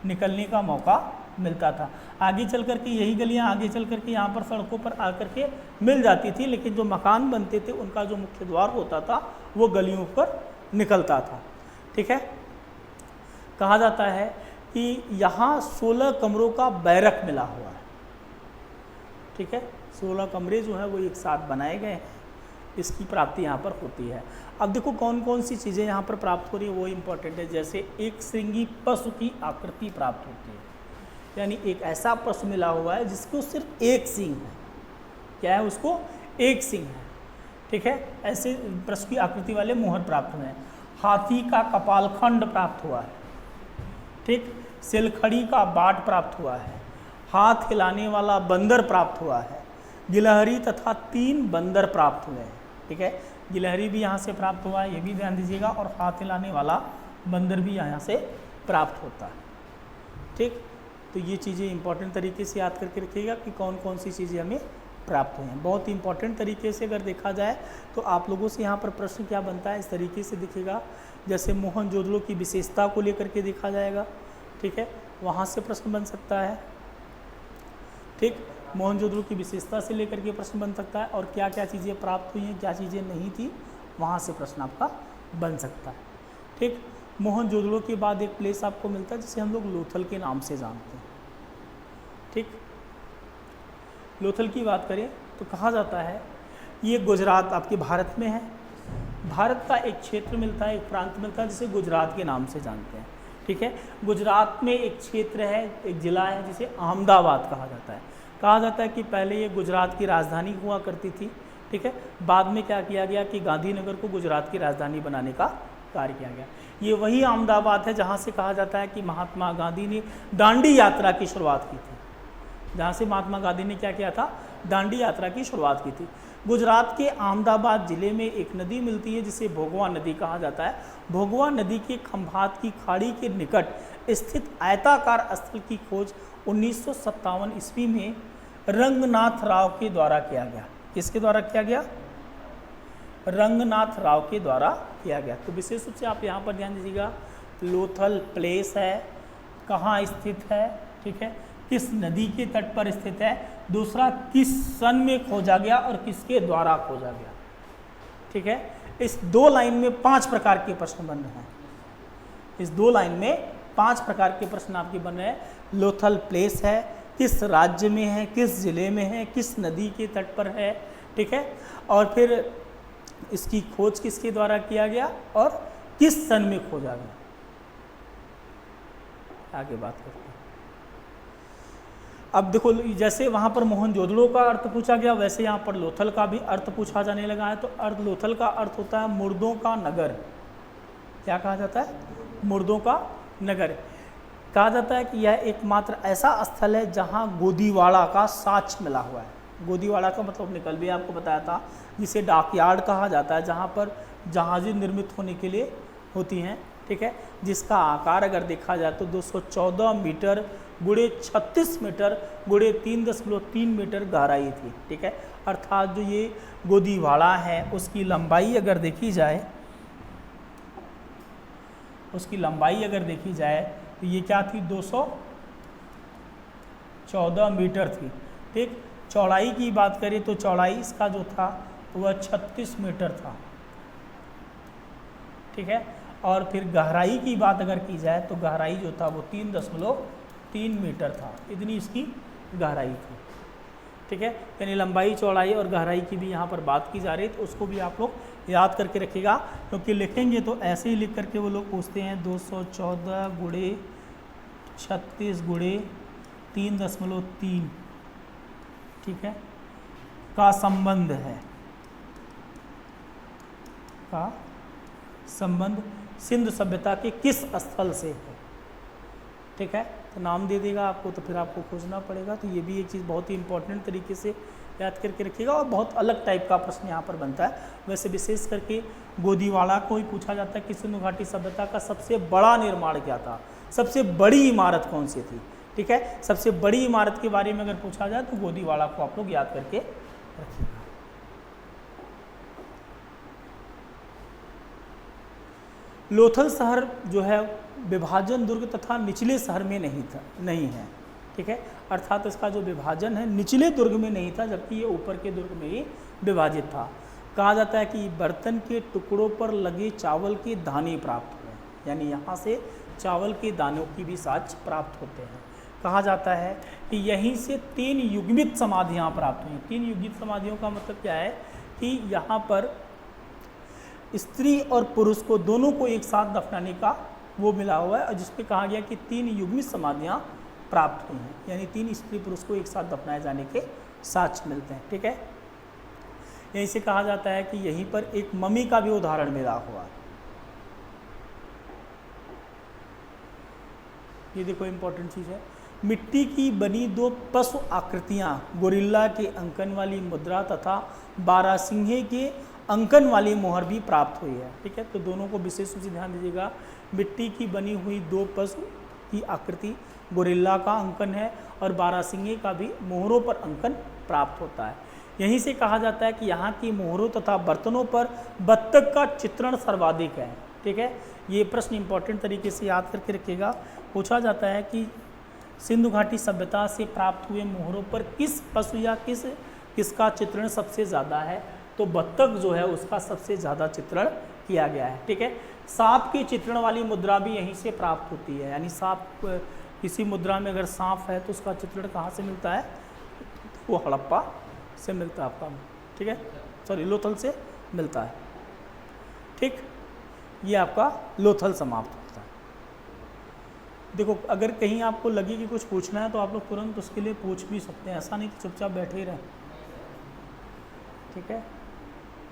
निकलने का मौका मिलता था। आगे चल कर के यही गलियाँ आगे चल कर के यहाँ पर सड़कों पर आकर के मिल जाती थी, लेकिन जो मकान बनते थे उनका जो मुख्य द्वार होता था वो गलियों पर निकलता था। ठीक है, कहा जाता है कि यहाँ 16 कमरों का बैरक मिला हुआ है। ठीक है, 16 कमरे जो हैं वो एक साथ बनाए गए हैं, इसकी प्राप्ति यहाँ पर होती है। अब देखो कौन कौन सी चीज़ें यहाँ पर प्राप्त हो रही है वो इम्पोर्टेंट है। जैसे एक श्रृंगी पशु की आकृति प्राप्त होती है, यानी एक ऐसा पशु मिला हुआ है जिसको सिर्फ एक सींग है। क्या है? उसको एक सींग है। ठीक है, ऐसे पशु की आकृति वाले मोहर प्राप्त हुए हैं। हाथी का कपालखंड प्राप्त हुआ है। ठीक, सिलखड़ी का बाट प्राप्त हुआ है। हाथ हिलाने वाला बंदर प्राप्त हुआ है। गिलहरी तथा 3 बंदर प्राप्त हुए हैं। ठीक है, गिलहरी भी यहाँ से प्राप्त हुआ है, ये भी ध्यान दीजिएगा, और हाथ हिलाने वाला बंदर भी यहाँ से प्राप्त होता है। ठीक, तो ये चीज़ें इंपॉर्टेंट तरीके से याद करके रखिएगा कि कौन कौन सी चीज़ें हमें प्राप्त हुई हैं। बहुत ही इंपॉर्टेंट तरीके से अगर देखा जाए तो आप लोगों से यहाँ पर प्रश्न क्या बनता है, इस तरीके से दिखेगा। जैसे मोहनजोदड़ो की विशेषता को लेकर के देखा जाएगा। ठीक है, वहाँ से प्रश्न बन सकता है। ठीक, मोहनजोदड़ो की विशेषता से लेकर के प्रश्न बन सकता है, और क्या क्या चीज़ें प्राप्त हुई हैं, क्या चीज़ें नहीं थी, वहाँ से प्रश्न आपका बन सकता है। ठीक, मोहनजोदड़ो के बाद एक प्लेस आपको मिलता है जिसे हम लोग लोथल के नाम से जानते हैं। ठीक, लोथल की बात करें तो कहा जाता है ये गुजरात आपके भारत में है। भारत का एक क्षेत्र मिलता है, एक प्रांत मिलता है जिसे गुजरात के नाम से जानते हैं। ठीक है, गुजरात में एक क्षेत्र है, एक ज़िला है जिसे अहमदाबाद कहा जाता है। कहा जाता है कि पहले ये गुजरात की राजधानी हुआ करती थी। ठीक है, बाद में क्या किया गया कि गांधीनगर को गुजरात की राजधानी बनाने का कार्य किया गया। ये वही अहमदाबाद है जहाँ से कहा जाता है कि महात्मा गांधी ने दांडी यात्रा की शुरुआत की थी, जहाँ से महात्मा गांधी ने क्या किया था, दांडी यात्रा की शुरुआत की थी। गुजरात के अहमदाबाद ज़िले में एक नदी मिलती है जिसे भोगवा नदी कहा जाता है। भोगवा नदी के खंभात की खाड़ी के निकट स्थित आयताकार स्थल की खोज 1957 ईस्वी में रंगनाथ राव के द्वारा किया गया। किसके द्वारा किया गया? रंगनाथ राव के द्वारा किया गया। तो विशेष रूप से आप यहाँ पर ध्यान दीजिएगा, लोथल प्लेस है, कहाँ स्थित है, ठीक है, किस नदी के तट पर स्थित है, दूसरा किस सन में खोजा गया और किसके द्वारा खोजा गया। ठीक है, इस 2 लाइन में 5 प्रकार के प्रश्न बन रहे हैं। इस 2 लाइन में 5 प्रकार के प्रश्न आपके बन रहे हैं। लोथल प्लेस है, किस राज्य में है, किस जिले में है, किस नदी के तट पर है, ठीक है, और फिर इसकी खोज किसके द्वारा किया गया और किस सन में खोजा गया। आगे बात करते हैं। अब देखो, जैसे वहाँ पर मोहनजोदड़ो का अर्थ पूछा गया, वैसे यहाँ पर लोथल का भी अर्थ पूछा जाने लगा है। तो अर्थ लोथल का अर्थ होता है मुर्दों का नगर। क्या कहा जाता है? मुर्दों का नगर। कहा जाता है कि यह एकमात्र ऐसा स्थल है जहाँ गोदीवाड़ा का साक्ष्य मिला हुआ है। गोदीवाड़ा का मतलब हमने कल भी आपको बताया था, जिसे डॉकयार्ड कहा जाता है, जहाँ पर जहाज़ें निर्मित होने के लिए होती हैं। ठीक है, जिसका आकार अगर देखा जाए तो 214 मीटर गुणे 36 मीटर गुणे 3.3 मीटर गहराई थी। ठीक है, अर्थात जो ये गोदीवाड़ा है उसकी लंबाई अगर देखी जाए, तो ये क्या थी, 214 मीटर थी। ठीक, चौड़ाई की बात करें तो चौड़ाई इसका जो था वह 36 मीटर था। ठीक है, और फिर गहराई की बात अगर की जाए तो गहराई जो था वो 3.3 मीटर था। इतनी इसकी गहराई थी। ठीक है, यानी लंबाई, चौड़ाई और गहराई की भी यहाँ पर बात की जा रही है, तो उसको भी आप लोग याद करके रखिएगा, क्योंकि लिखेंगे तो ऐसे ही लिख करके वो लोग पूछते हैं 214 गुणे 36 गुणे 3.3, ठीक है, का संबंध है, का संबंध सिंधु सभ्यता के किस स्थल से है। ठीक है, तो नाम दे देगा आपको, तो फिर आपको खोजना पड़ेगा। तो ये भी एक चीज़ बहुत ही इंपॉर्टेंट तरीके से याद करके रखिएगा, और बहुत अलग टाइप का प्रश्न यहाँ पर बनता है। वैसे विशेष करके गोदीवाड़ा को ही पूछा जाता है कि सिंधु घाटी सभ्यता का सबसे बड़ा निर्माण क्या था, सबसे बड़ी इमारत कौन सी थी। ठीक है, सबसे बड़ी इमारत के बारे में अगर पूछा जाए तो गोदीवाड़ा को आप लोग याद करके रखिएगा। लोथल शहर जो है विभाजन दुर्ग तथा निचले शहर में नहीं है। ठीक है, अर्थात इसका जो विभाजन है निचले दुर्ग में नहीं था, जबकि ये ऊपर के दुर्ग में ही विभाजित था। कहा जाता है कि बर्तन के टुकड़ों पर लगे चावल के दाने प्राप्त हुए, यानी यहाँ से चावल के दानों की भी साक्ष्य प्राप्त होते हैं। कहा जाता है कि यहीं से 3 युग्मित समाधियाँ प्राप्त हुई। 3 युग्मित समाधियों का मतलब क्या है कि यहाँ पर स्त्री और पुरुष को दोनों को एक साथ दफनाने का वो मिला हुआ है, और जिस पे कहा गया कि 3 युग्मित समाधियाँ प्राप्त हुई हैं, यानी 3 स्त्री पुरुष को एक साथ दफनाए जाने के साक्ष्य मिलते हैं। ठीक है, यहीं से कहा जाता है कि यहीं पर एक मम्मी का भी उदाहरण मिला हुआ है। ये देखो इंपॉर्टेंट चीज़ है, मिट्टी की बनी 2 पशु आकृतियाँ, गोरिल्ला के अंकन वाली मुद्रा तथा बारासिंहे के अंकन वाली मोहर भी प्राप्त हुई है। ठीक है, तो दोनों को विशेष रूप से ध्यान दीजिएगा। मिट्टी की बनी हुई 2 पशु की आकृति, गोरिल्ला का अंकन है, और बारासिंगे का भी मोहरों पर अंकन प्राप्त होता है। यहीं से कहा जाता है कि यहाँ की मोहरों तथा बर्तनों पर बत्तख का चित्रण सर्वाधिक है। ठीक है, ये प्रश्न इंपॉर्टेंट तरीके से याद करके रखिएगा। पूछा जाता है कि सिंधु घाटी सभ्यता से प्राप्त हुए मोहरों पर किस पशु या किसका चित्रण सबसे ज़्यादा है? तो बत्तख जो है उसका सबसे ज़्यादा चित्रण किया गया है। ठीक है, सांप की चित्रण वाली मुद्रा भी यहीं से प्राप्त होती है, यानी सांप किसी मुद्रा में अगर सांप है तो उसका चित्रण कहाँ से मिलता है? वो हड़प्पा से मिलता है आपका, ठीक है, सॉरी लोथल से मिलता है। ठीक, ये आपका लोथल समाप्त होता है। देखो अगर कहीं आपको लगे कि कुछ पूछना है तो आप लोग तुरंत उसके लिए पूछ भी सकते हैं, ऐसा नहीं कि चुपचाप बैठे ही रहें। ठीक है,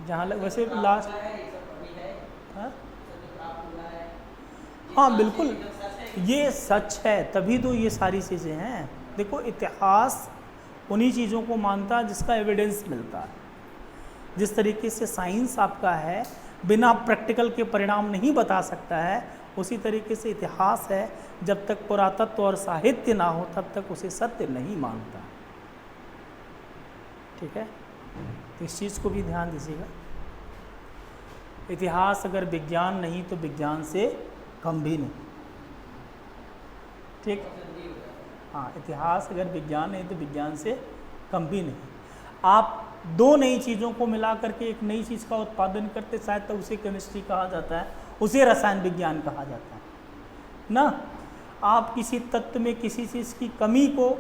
जहाँ वैसे लास्ट हाँ बिल्कुल ये सच है, तभी तो ये सारी चीज़ें हैं। देखो इतिहास उन्हीं चीज़ों को मानता है जिसका एविडेंस मिलता है। जिस तरीके से साइंस आपका है बिना प्रैक्टिकल के परिणाम नहीं बता सकता है, उसी तरीके से इतिहास है जब तक पुरातत्व और साहित्य ना हो तब तक उसे सत्य नहीं मानता। ठीक है, तो इस चीज़ को भी ध्यान दीजिएगा। इतिहास अगर विज्ञान नहीं तो विज्ञान से कम भी नहीं। ठीक, हाँ, इतिहास अगर विज्ञान नहीं तो विज्ञान से कम भी नहीं। आप दो नई चीज़ों को मिला करके एक नई चीज़ का उत्पादन करते शायद तो उसे केमिस्ट्री कहा जाता है, उसे रसायन विज्ञान कहा जाता है ना। आप किसी तत्व में किसी चीज़ की कमी को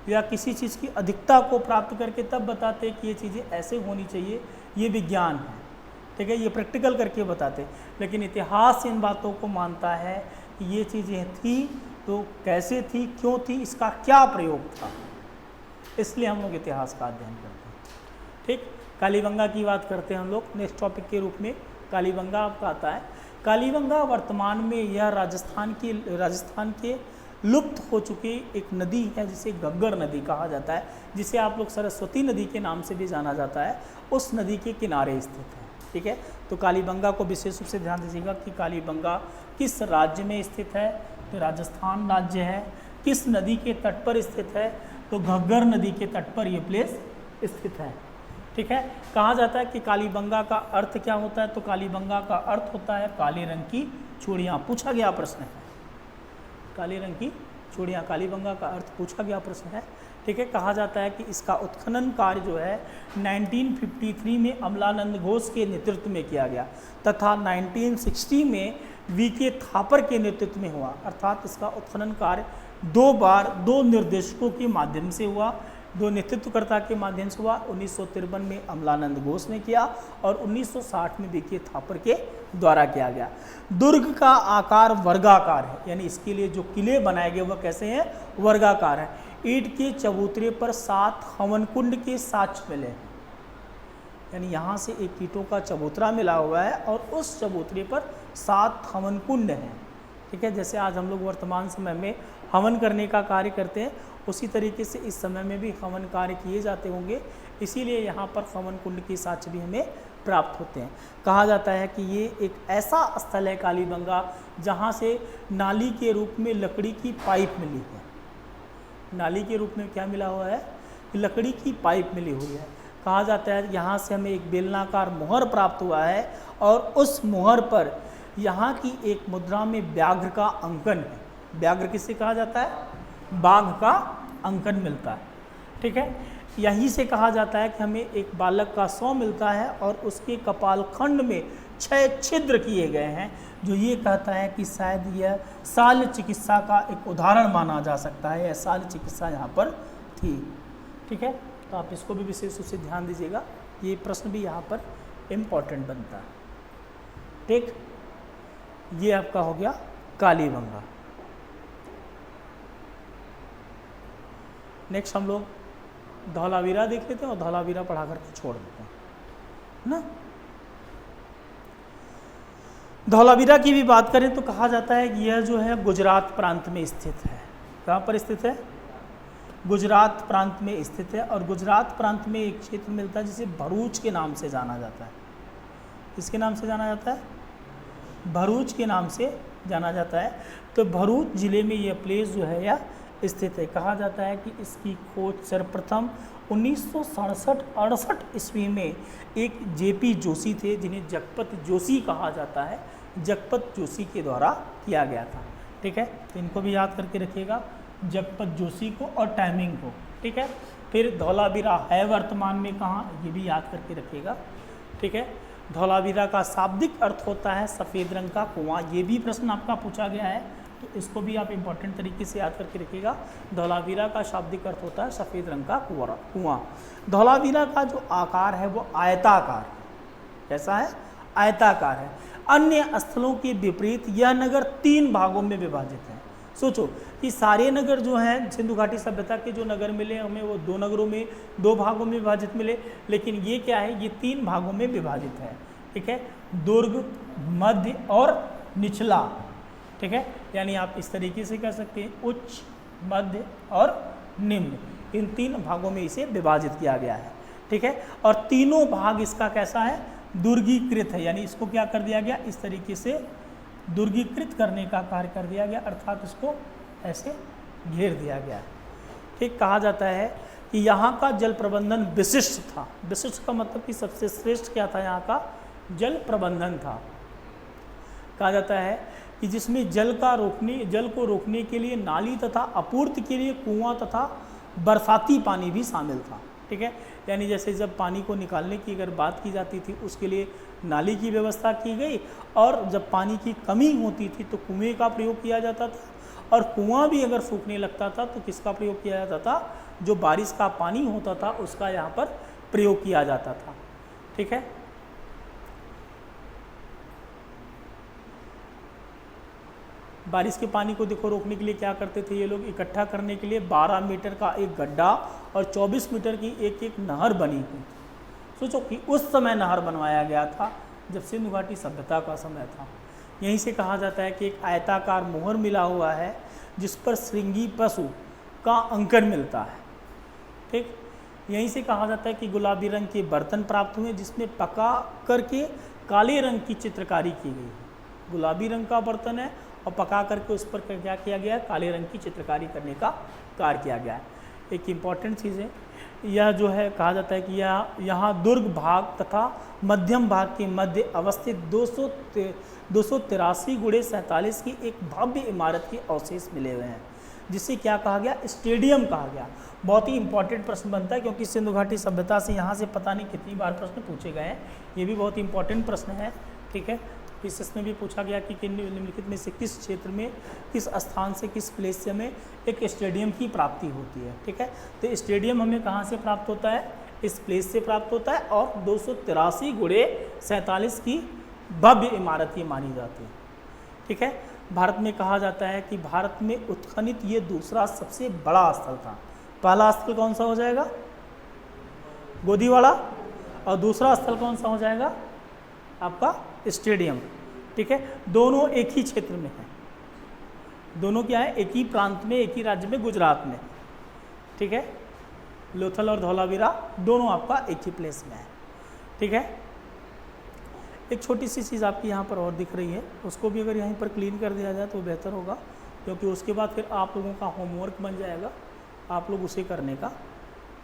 या किसी चीज़ की अधिकता को प्राप्त करके तब बताते हैं कि ये चीज़ें ऐसे होनी चाहिए, ये विज्ञान है। ठीक है, ये प्रैक्टिकल करके बताते। लेकिन इतिहास इन बातों को मानता है कि ये चीज़ें थी तो कैसे थी, क्यों थी, इसका क्या प्रयोग था, इसलिए हम लोग इतिहास का अध्ययन करते हैं। ठीक, कालीबंगा की बात करते हैं हम लोग नेक्स्ट टॉपिक के रूप में। कालीबंगा आपका आता है। कालीबंगा वर्तमान में यह राजस्थान के लुप्त हो चुकी एक नदी है जिसे घग्गर नदी कहा जाता है, जिसे आप लोग सरस्वती नदी के नाम से भी जाना जाता है। उस नदी के किनारे स्थित है। ठीक है, तो कालीबंगा को विशेष रूप से ध्यान दीजिएगा कि कालीबंगा किस राज्य में स्थित है? तो राजस्थान राज्य है। किस नदी के तट पर स्थित है? तो घग्गर नदी के तट पर यह प्लेस स्थित है। ठीक है, कहा जाता है कि कालीबंगा का अर्थ क्या होता है? तो कालीबंगा का अर्थ होता है काले रंग की चूड़ियाँ। पूछा गया प्रश्न है, काले रंग की चूड़ियाँ, कालीबंगा का अर्थ पूछा गया प्रश्न है। ठीक है, कहा जाता है कि इसका उत्खनन कार्य जो है 1953 में अमलानंद घोष के नेतृत्व में किया गया तथा 1960 में वीके थापर के नेतृत्व में हुआ। अर्थात इसका उत्खनन कार्य दो बार दो निर्देशकों के माध्यम से हुआ, दो नेतृत्वकर्ता के माध्यम से हुआ। 1953 में अमलानंद घोष ने किया और 1960 में वीके थापर के द्वारा किया गया। दुर्ग का आकार वर्गाकार है, यानी इसके लिए जो किले बनाए गए वह कैसे हैं? वर्गाकार है। ईंट के चबूतरे पर 7 हवन कुंड के साक्ष्य मिले हैं, यानी यहाँ से एक ईंटों का चबूतरा मिला हुआ है और उस चबूतरे पर 7 हवन कुंड हैं। ठीक है, जैसे आज हम लोग वर्तमान समय में हवन करने का कार्य करते हैं, उसी तरीके से इस समय में भी हवन कार्य किए जाते होंगे, इसीलिए यहाँ पर हवन कुंड के साक्ष्य भी हमें प्राप्त होते हैं। कहा जाता है कि ये एक ऐसा स्थल है कालीबंगा जहाँ से नाली के रूप में लकड़ी की पाइप मिली है। नाली के रूप में क्या मिला हुआ है? लकड़ी की पाइप मिली हुई है। कहा जाता है यहाँ से हमें एक बेलनाकार मुहर प्राप्त हुआ है और उस मुहर पर यहाँ की एक मुद्रा में व्याघ्र का अंकन है। व्याघ्र किसे कहा जाता है? बाघ का अंकन मिलता है। ठीक है, यहीं से कहा जाता है कि हमें एक बालक का शव मिलता है और उसके कपाल खंड में 6 छिद्र किए गए हैं, जो ये कहता है कि शायद यह शल्य चिकित्सा का एक उदाहरण माना जा सकता है, यह शल्य चिकित्सा यहाँ पर थी। ठीक है, तो आप इसको भी विशेष रूप से ध्यान दीजिएगा, ये प्रश्न भी यहाँ पर इम्पॉर्टेंट बनता है। ठीक, ये आपका हो गया कालीबंगा। नेक्स्ट हम लोग धौलावीरा देख लेते हैं और धौलावीरा पढ़ा करके छोड़ देते हैं ना। धौलावीरा की भी बात करें तो कहा जाता है कि यह जो है गुजरात प्रांत में स्थित है। कहाँ पर स्थित है? गुजरात प्रांत में स्थित है। और गुजरात प्रांत में एक क्षेत्र मिलता है जिसे भरूच के नाम से जाना जाता है। किसके नाम से जाना जाता है? भरूच के नाम से जाना जाता है। तो भरूच जिले में यह प्लेस जो है यह स्थित है। कहा जाता है कि इसकी खोज सर्वप्रथम 1967-68 ईस्वी में एक जेपी जोशी थे, जिन्हें जगपत जोशी कहा जाता है, जगपत जोशी के द्वारा किया गया था। ठीक है, तो इनको भी याद करके रखिएगा। जगपत जोशी को और टाइमिंग को, ठीक है। फिर धौलावीरा है वर्तमान में कहाँ, ये भी याद करके रखिएगा, ठीक है। धौलावीरा का शाब्दिक अर्थ होता है सफ़ेद रंग का कुआं, ये भी प्रश्न आपका पूछा गया है, तो इसको भी आप इम्पोर्टेंट तरीके से याद करके रखिएगा। धौलावीरा का शाब्दिक अर्थ होता है सफ़ेद रंग का कुआं। धौलावीरा का जो आकार है वो आयताकार, कैसा है, आयताकार है। अन्य स्थलों के विपरीत यह नगर 3 भागों में विभाजित है। सोचो कि सारे नगर जो हैं सिंधु घाटी सभ्यता के जो नगर मिले हमें वो 2 नगरों में 2 भागों में विभाजित मिले, लेकिन ये क्या है, ये 3 भागों में विभाजित है, ठीक है। दुर्ग, मध्य और निचला, ठीक है। यानी आप इस तरीके से कह सकते हैं उच्च, मध्य और निम्न, इन 3 भागों में इसे विभाजित किया गया है, ठीक है। और तीनों भाग इसका कैसा है, दुर्गीकृत है, यानी इसको क्या कर दिया गया, इस तरीके से दुर्गीकृत करने का कार्य कर दिया गया, अर्थात इसको ऐसे घेर दिया गया, ठीक। कहा जाता है कि यहाँ का जल प्रबंधन विशिष्ट था। विशिष्ट का मतलब कि सबसे श्रेष्ठ क्या था, यहाँ का जल प्रबंधन था। कहा जाता है कि जिसमें जल को रोकने के लिए नाली तथा आपूर्ति के लिए कुआं तथा बरसाती पानी भी शामिल था, ठीक है। यानी जैसे जब पानी को निकालने की अगर बात की जाती थी उसके लिए नाली की व्यवस्था की गई, और जब पानी की कमी होती थी तो कुएं का प्रयोग किया जाता था, और कुआं भी अगर सूखने लगता था तो किसका प्रयोग किया जाता था, जो बारिश का पानी होता था उसका यहाँ पर प्रयोग किया जाता था, ठीक है। बारिश के पानी को देखो रोकने के लिए क्या करते थे ये लोग, इकट्ठा करने के लिए 12 मीटर का एक गड्ढा और 24 मीटर की एक नहर बनी हुई। सोचो कि उस समय नहर बनवाया गया था जब सिंधु घाटी सभ्यता का समय था। यहीं से कहा जाता है कि एक आयताकार मोहर मिला हुआ है जिस पर श्रृंगी पशु का अंकन मिलता है, ठीक। यहीं से कहा जाता है कि गुलाबी रंग के बर्तन प्राप्त हुए जिसमें पका करके काले रंग की चित्रकारी की गई है। गुलाबी रंग का बर्तन है और पका करके उस पर क्या किया गया है, काले रंग की चित्रकारी करने का कार्य किया गया है। एक इम्पॉर्टेंट चीज़ है, यह जो है कहा जाता है कि यहाँ दुर्ग भाग तथा मध्यम भाग के मध्य अवस्थित 283 × 47 की एक भव्य इमारत के अवशेष मिले हुए हैं, जिसे क्या कहा गया, स्टेडियम कहा गया। बहुत ही इंपॉर्टेंट प्रश्न बनता है क्योंकि सिंधु घाटी सभ्यता से यहाँ से पता नहीं कितनी बार प्रश्न पूछे गए हैं, ये भी बहुत इंपॉर्टेंट प्रश्न है, ठीक है। इसमें भी पूछा गया कि निम्नलिखित में से किस क्षेत्र में, किस स्थान से, किस प्लेस से हमें एक स्टेडियम की प्राप्ति होती है, ठीक है। तो स्टेडियम हमें कहाँ से प्राप्त होता है, इस प्लेस से प्राप्त होता है, और 283 × 47 की भव्य इमारत ये मानी जाती है, ठीक है। भारत में कहा जाता है कि भारत में उत्खनित ये दूसरा सबसे बड़ा स्थल था। पहला स्थल कौन सा हो जाएगा, गोदीवाड़ा, और दूसरा स्थल कौन सा हो जाएगा आपका स्टेडियम, ठीक है। दोनों एक ही क्षेत्र में है, दोनों क्या है, एक ही प्रांत में, एक ही राज्य में, गुजरात में, ठीक है। लोथल और धौलावीरा दोनों आपका एक ही प्लेस में है, ठीक है। एक छोटी सी चीज़ आपकी यहाँ पर और दिख रही है, उसको भी अगर यहीं पर क्लीन कर दिया जाए तो बेहतर होगा, क्योंकि उसके बाद फिर आप लोगों का होमवर्क बन जाएगा, आप लोग उसे करने का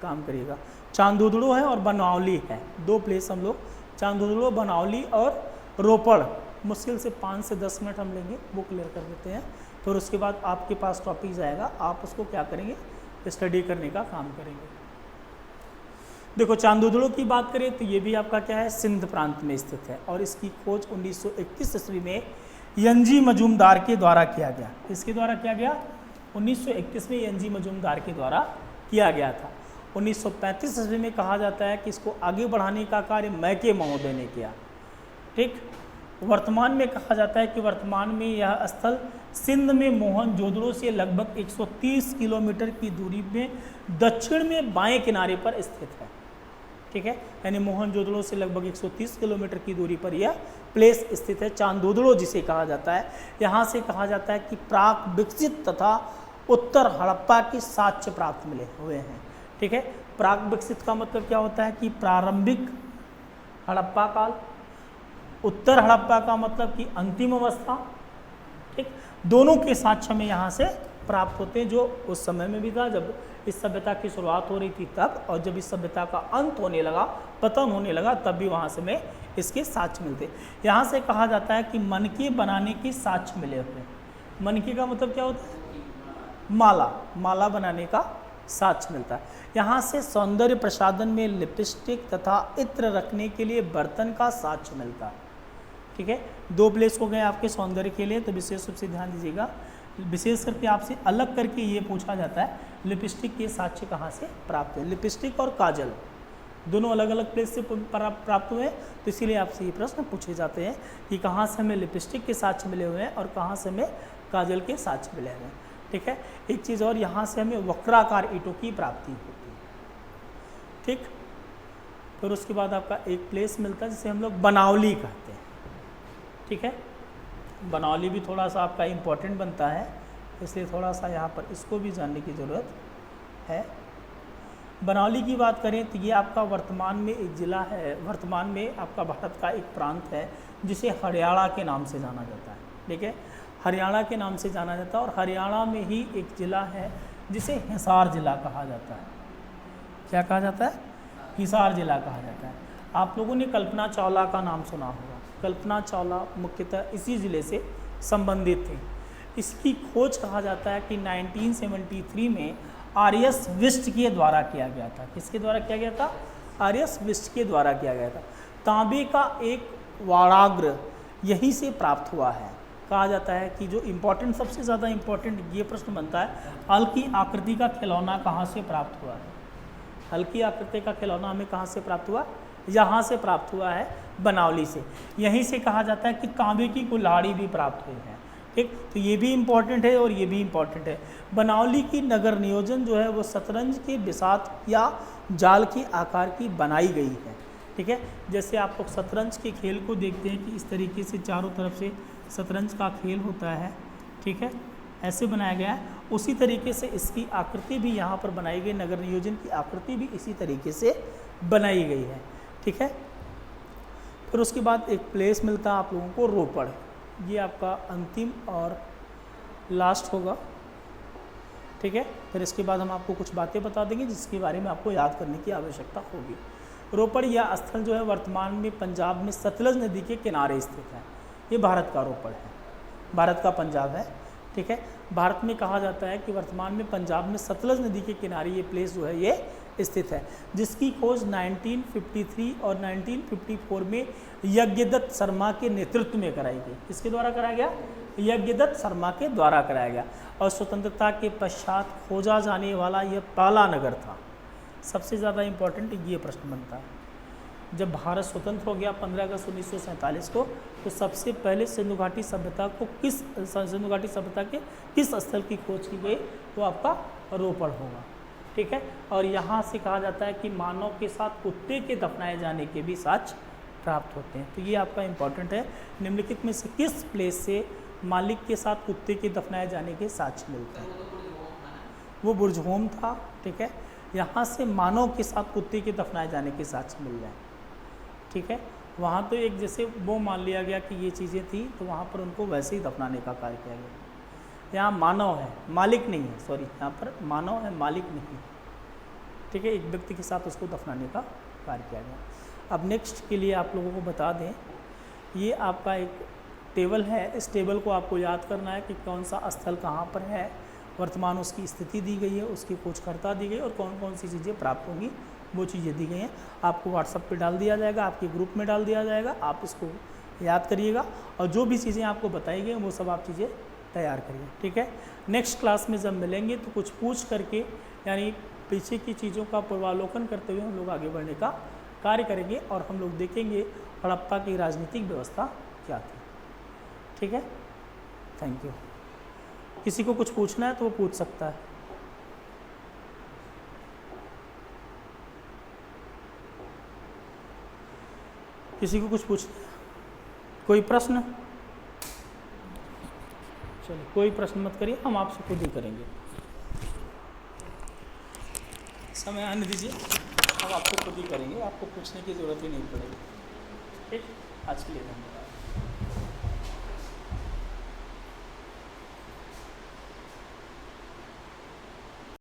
काम करिएगा। चांदोदड़ो है और बनावली है, 2 प्लेस हम लोग, चांदोदड़ो, बनावली और रोपड़, मुश्किल से 5 से 10 मिनट हम लेंगे, वो क्लियर कर देते हैं। फिर उसके बाद आपके पास टॉपिक जाएगा, आप उसको क्या करेंगे, स्टडी करने का काम करेंगे। देखो चांदोदड़ो की बात करें तो ये भी आपका क्या है, सिंध प्रांत में स्थित है, और इसकी खोज 1931 ईस्वी में एन.जी. मजूमदार के द्वारा किया गया। इसके द्वारा किया गया 1931 में एन.जी. मजूमदार के द्वारा किया गया था। 1935 ईस्वी में कहा जाता है कि इसको आगे बढ़ाने का कार्य मैके महोदय ने किया, ठीक। वर्तमान में कहा जाता है कि वर्तमान में यह स्थल सिंध में मोहनजोदड़ो से लगभग 130 किलोमीटर की दूरी में दक्षिण में बाएं किनारे पर स्थित है, ठीक है। यानी मोहनजोदड़ो से लगभग 130 किलोमीटर की दूरी पर यह प्लेस स्थित है, चांदोदड़ो जिसे कहा जाता है। यहाँ से कहा जाता है कि प्राक विकसित तथा उत्तर हड़प्पा के साक्ष्य प्राप्त मिले हुए हैं, ठीक है। प्राक विकसित का मतलब क्या होता है कि प्रारंभिक हड़प्पा काल, उत्तर हड़प्पा का मतलब कि अंतिम अवस्था, ठीक। दोनों के साक्ष्य में यहाँ से प्राप्त होते हैं, जो उस समय में भी था जब इस सभ्यता की शुरुआत हो रही थी तब, और जब इस सभ्यता का अंत होने लगा, पतन होने लगा, तब भी वहाँ से में इसके साक्ष्य मिलते। यहाँ से कहा जाता है कि मनके बनाने के साक्ष्य मिले हुए। मनके का मतलब क्या होता है, माला बनाने का साक्ष्य मिलता है। यहाँ से सौंदर्य प्रसाधन में लिपस्टिक तथा इत्र रखने के लिए बर्तन का साक्ष्य मिलता है। ठीक है, 2 प्लेस हो गए आपके सौंदर्य के लिए, तो विशेष रूप से ध्यान दीजिएगा। विशेष करके आपसे अलग करके ये पूछा जाता है लिपस्टिक के साक्ष्य कहाँ से प्राप्त है। लिपस्टिक और काजल दोनों अलग अलग प्लेस से प्राप्त हुए, तो इसीलिए आपसे ये प्रश्न पूछे जाते हैं कि कहाँ से हमें लिपस्टिक के साक्ष्य मिले हुए हैं और कहाँ से हमें काजल के साक्ष्य मिले हुए हैं। ठीक है, एक चीज़ और, यहाँ से हमें वक्राकार ईंटों की प्राप्ति होती है। ठीक, फिर उसके बाद आपका एक प्लेस मिलता है जिसे हम लोग बनावली कहते हैं। ठीक है, बनावली भी थोड़ा सा आपका इम्पोर्टेंट बनता है, इसलिए थोड़ा सा यहाँ पर इसको भी जानने की ज़रूरत है। बनावली की बात करें तो ये आपका वर्तमान में एक ज़िला है, वर्तमान में आपका भारत का एक प्रांत है जिसे हरियाणा के नाम से जाना जाता है। ठीक है, हरियाणा के नाम से जाना जाता है, और हरियाणा में ही एक ज़िला है जिसे हिसार ज़िला कहा जाता है। क्या कहा जाता है? हिसार ज़िला कहा जाता है। आप लोगों ने कल्पना चावला का नाम सुना होगा। कल्पना चावला मुख्यतः इसी ज़िले से संबंधित थे। इसकी खोज कहा जाता है कि 1973 में आर्यस विस्ट के द्वारा किया गया था। किसके द्वारा किया गया था? आर्यस विस्ट के द्वारा किया गया था। तांबे का एक वाराग्र यहीं से प्राप्त हुआ है। कहा जाता है कि जो इम्पोर्टेंट, सबसे ज़्यादा इम्पोर्टेंट ये प्रश्न बनता है, हल्की आकृति का खिलौना कहाँ से प्राप्त हुआ है? हल्की आकृति का खिलौना हमें कहाँ से प्राप्त हुआ? यहाँ से प्राप्त हुआ है, बनावली से। यहीं से कहा जाता है कि तांबे की कुल्हाड़ी भी प्राप्त हुई है। ठीक, तो ये भी इम्पॉर्टेंट है और ये भी इम्पॉर्टेंट है। बनावली की नगर नियोजन जो है वो शतरंज के बिसात या जाल के आकार की बनाई गई है। ठीक है, जैसे आप लोग शतरंज के खेल को देखते हैं कि इस तरीके से चारों तरफ से शतरंज का खेल होता है। ठीक है, ऐसे बनाया गया है। उसी तरीके से इसकी आकृति भी यहाँ पर बनाई गई, नगर नियोजन की आकृति भी इसी तरीके से बनाई गई है। ठीक है, फिर उसके बाद एक प्लेस मिलता है आप लोगों को रोपड़। ये आपका अंतिम और लास्ट होगा। ठीक है, फिर इसके बाद हम आपको कुछ बातें बता देंगे जिसके बारे में आपको याद करने की आवश्यकता होगी। रोपड़ यह स्थल जो है वर्तमान में पंजाब में सतलज नदी के किनारे स्थित है। ये भारत का रोपड़ है, भारत का पंजाब है। ठीक है, भारत में कहा जाता है कि वर्तमान में पंजाब में सतलज नदी के किनारे ये प्लेस जो है ये स्थित है, जिसकी खोज 1953 और 1954 में यज्ञदत्त शर्मा के नेतृत्व में कराई गई। किसके द्वारा कराया गया? यज्ञदत्त शर्मा के द्वारा कराया गया। और स्वतंत्रता के पश्चात खोजा जाने वाला यह पहला नगर था। सबसे ज़्यादा इम्पोर्टेंट ये प्रश्न बनता है, जब भारत स्वतंत्र हो गया 15 अगस्त 1947 को, तो सबसे पहले सिंधु घाटी सभ्यता के किस स्थल की खोज की गई? तो आपका रोपड़ होगा। ठीक है, और यहाँ से कहा जाता है कि मानव के साथ कुत्ते के दफनाए जाने के भी साक्ष्य प्राप्त होते हैं। तो ये आपका इम्पोर्टेंट है, निम्नलिखित में से किस प्लेस से मालिक के साथ कुत्ते के दफनाए जाने के साक्ष्य मिलते हैं? वो बुर्जहोम था। ठीक है, यहाँ से मानव के साथ कुत्ते के दफनाए जाने के साक्ष्य मिल जाए। ठीक है, वहाँ तो एक जैसे वो मान लिया गया कि ये चीज़ें थी, तो वहाँ पर उनको वैसे ही दफनाने का कार्य किया गया। यहाँ मानव है, मालिक नहीं है, सॉरी, यहाँ पर मानव है, मालिक नहीं। ठीक है, एक व्यक्ति के साथ उसको दफनाने का कार्य किया गया। अब नेक्स्ट के लिए आप लोगों को बता दें, ये आपका एक टेबल है। इस टेबल को आपको याद करना है कि कौन सा स्थल कहाँ पर है, वर्तमान उसकी स्थिति दी गई है, उसकी खोजकर्ता दी गई और कौन कौन सी चीज़ें प्राप्त होंगी वो चीज़ें दी गई हैं। आपको व्हाट्सएप पे डाल दिया जाएगा, आपके ग्रुप में डाल दिया जाएगा, आप इसको याद करिएगा और जो भी चीज़ें आपको बताई गई वो सब आप चीज़ें तैयार करिए। ठीक है, नेक्स्ट क्लास में जब मिलेंगे तो कुछ पूछ करके, यानी पीछे की चीज़ों का पूर्वावलोकन करते हुए हम लोग आगे बढ़ने का कार्य करेंगे और हम लोग देखेंगे हड़प्पा की राजनीतिक व्यवस्था क्या थी। ठीक है, थैंक यू। किसी को कुछ पूछना है तो वो पूछ सकता है। किसी को कुछ पूछना है? कोई प्रश्न? चलिए, कोई प्रश्न मत करिए, हम आपसे खुद ही करेंगे। समय आने दीजिए, हम आपको खुद ही करेंगे, आपको पूछने की ज़रूरत ही नहीं पड़ेगी। ठीक, आज के लिए धन्यवाद।